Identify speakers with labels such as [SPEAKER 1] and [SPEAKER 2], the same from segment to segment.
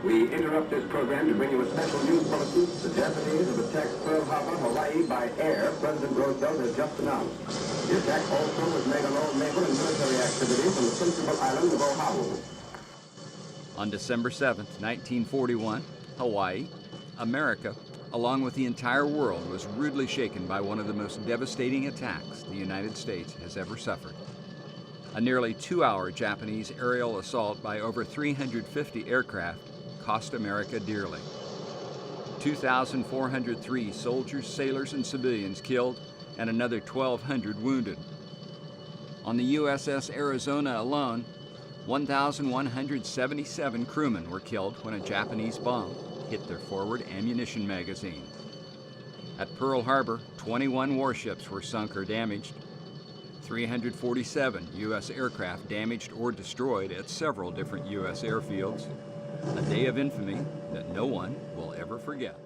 [SPEAKER 1] We interrupt this program to bring you a special news bulletin. The Japanese have attacked Pearl Harbor, Hawaii by air, President Roosevelt has just announced. The attack also was made on all naval and military activities on the principal island of Oahu.
[SPEAKER 2] On December 7, 1941, Hawaii, America, along with the entire world, was rudely shaken by one of the most devastating attacks the United States has ever suffered. A nearly 2-hour Japanese aerial assault by over 350 aircraft cost America dearly. 2,403 soldiers, sailors, and civilians killed, and another 1,200 wounded. On the USS Arizona alone, 1,177 crewmen were killed when a Japanese bomb hit their forward ammunition magazine. At Pearl Harbor, 21 warships were sunk or damaged. 347 U.S. aircraft damaged or destroyed at several different U.S. airfields. A day of infamy that no one will ever forget.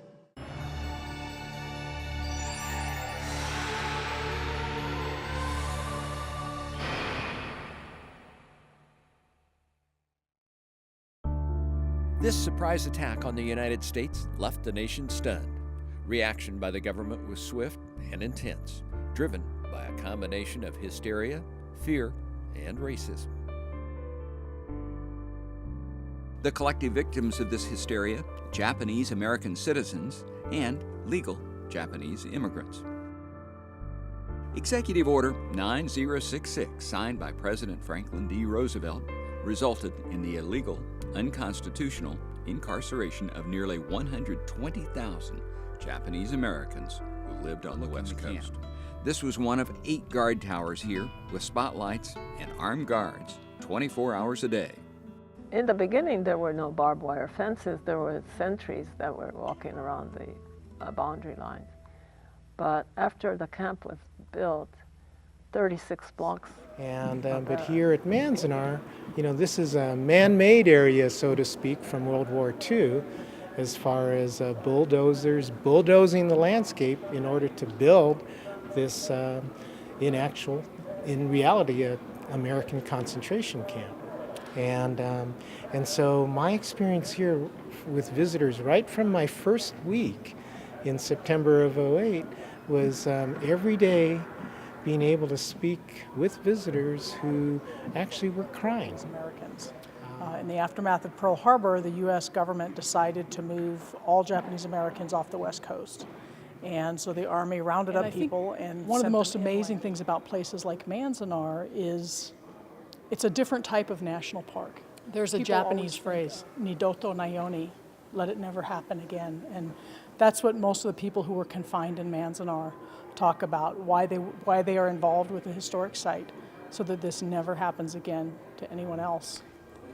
[SPEAKER 3] This surprise attack on the United States left the nation stunned. Reaction by the government was swift and intense, driven by a combination of hysteria, fear, and racism.
[SPEAKER 2] The collective victims of this hysteria, Japanese American citizens and legal Japanese immigrants. Executive Order 9066, signed by President Franklin D. Roosevelt, resulted in the illegal, unconstitutional incarceration of nearly 120,000 Japanese Americans who lived on the West Coast. This was one of 8 guard towers here with spotlights and armed guards 24 hours a day.
[SPEAKER 4] In the beginning, there were no barbed wire fences. There were sentries that were walking around the boundary lines. But after the camp was built, 36 blocks.
[SPEAKER 5] And but here at Manzanar, you know, this is a man-made area, so to speak, from World War II, as far as bulldozers bulldozing the landscape in order to build this, in reality, an American concentration camp. And so my experience here with visitors right from my first week in September of '08 was every day being able to speak with visitors who actually were crying.
[SPEAKER 6] Americans. In the aftermath of Pearl Harbor, the U.S. government decided to move all Japanese Americans off the West Coast. And so the Army rounded up people, and one of the most amazing things about places like Manzanar is it's a different type of national park. There's a Japanese phrase, Nidoto Nayoni, let it never happen again. And that's what most of the people who were confined in Manzanar talk about, why they are involved with the historic site, so that this never happens again to anyone else.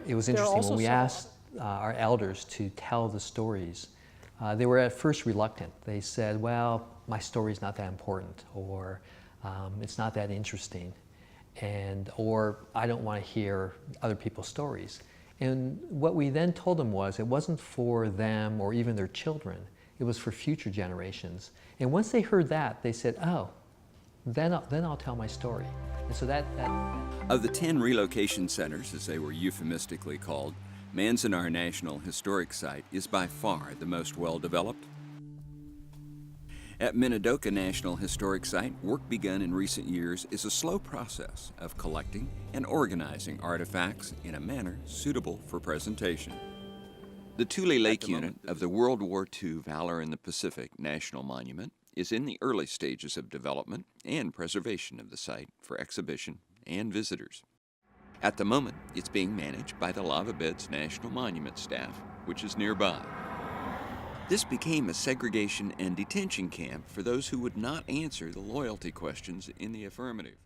[SPEAKER 7] It was interesting when we asked our elders to tell the stories. They were at first reluctant. They said, well, my story's not that important, or it's not that interesting, or I don't want to hear other people's stories. And what we then told them was it wasn't for them or even their children. It was for future generations. And once they heard that, they said, oh, then I'll tell my story. And so that...
[SPEAKER 2] Of the 10 relocation centers, as they were euphemistically called, Manzanar National Historic Site is by far the most well-developed. At Minidoka National Historic Site, work begun in recent years is a slow process of collecting and organizing artifacts in a manner suitable for presentation. The Tule Lake unit of the World War II Valor in the Pacific National Monument is in the early stages of development and preservation of the site for exhibition and visitors. At the moment, it's being managed by the Lava Beds National Monument staff, which is nearby. This became a segregation and detention camp for those who would not answer the loyalty questions in the affirmative.